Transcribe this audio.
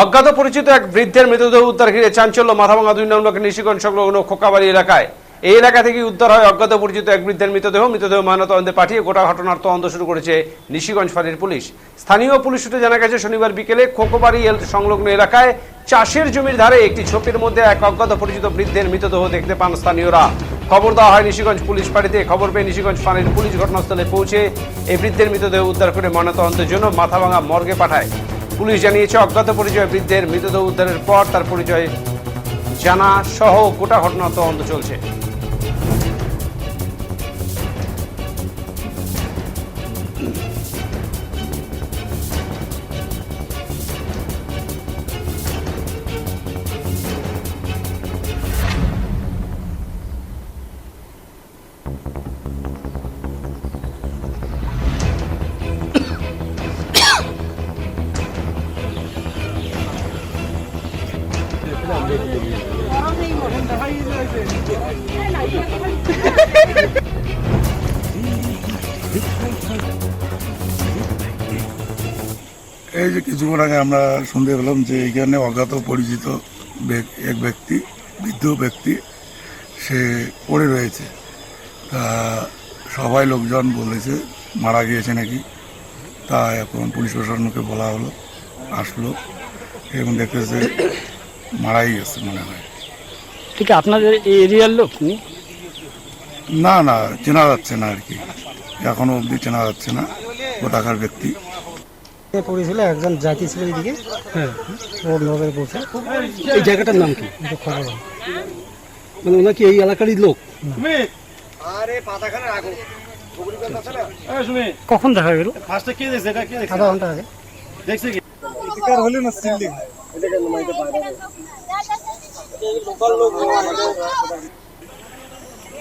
অজ্ঞাত পরিচিত এক বৃদ্ধের মৃতদেহ উদ্ধার ঘিরে চাঞ্চল্য মাথাভাঙা 2 নং ব্লকের নিশিগঞ্জ সংলগ্ন খোকাবাড়ি এলাকায়। এই এলাকা থেকে উদ্ধার হয় অজ্ঞাত পরিচিত এক বৃদ্ধের মৃতদেহ ময়নাতদন্তে পাঠিয়ে গোটা ঘটনার তদন্ত শুরু করেছে নিশিগঞ্জ ফাঁড়ির পুলিশ। স্থানীয় পুলিশ সূত্রে জানা গেছে, শনিবার বিকেলে খোকাবাড়ি সংলগ্ন এলাকায় চাষের জমির ধারে একটি ঝোপের মধ্যে এক অজ্ঞাত পরিচিত বৃদ্ধের মৃতদেহ দেখতে পান স্থানীয়রা। খবর দেওয়া হয় নিশিগঞ্জ পুলিশ ফাঁড়িতে। খবর পেয়ে নিশিগঞ্জ ফাঁড়ির পুলিশ ঘটনাস্থলে পৌঁছে এই বৃদ্ধের মৃতদেহ উদ্ধার করে ময়নাতদন্তের জন্য মাথাভাঙা মর্গে পাঠায়। পুলিশ জানিয়েছে, অজ্ঞাত পরিচয় বৃদ্ধের মৃতদেহ উদ্ধারের পর তার পরিচয় জানা সহ গোটা ঘটনার তদন্ত চলছে। এই যে কিছুক্ষণ আগে আমরা শুনতে পেলাম যে এখানে অজ্ঞাত পরিচিত এক ব্যক্তি, বৃদ্ধ ব্যক্তি, সে পড়ে রয়েছে। তা সবাই লোকজন বলেছে মারা গিয়েছে নাকি। তা এখন পুলিশ প্রশাসনকে বলা হলো, আসলো এবং দেখতেছে মারাই গেছে মনে হয়। ঠিক আপনাদের এই এরিয়ার লোক? না না, চেনা যাচ্ছে না আর কি, এখনো অবধি চেনা যাচ্ছে না কোথাকার ব্যক্তি। পড়েছিল, একজন জাতি ছিল এদিকে। হ্যাঁ, ওর নজরে পড়ছে। এই জায়গাটার নাম কি? খবর মানে ওনা কি এই এলাকারই লোক? কখন দেখা গেল? আধা ঘন্টা আগে।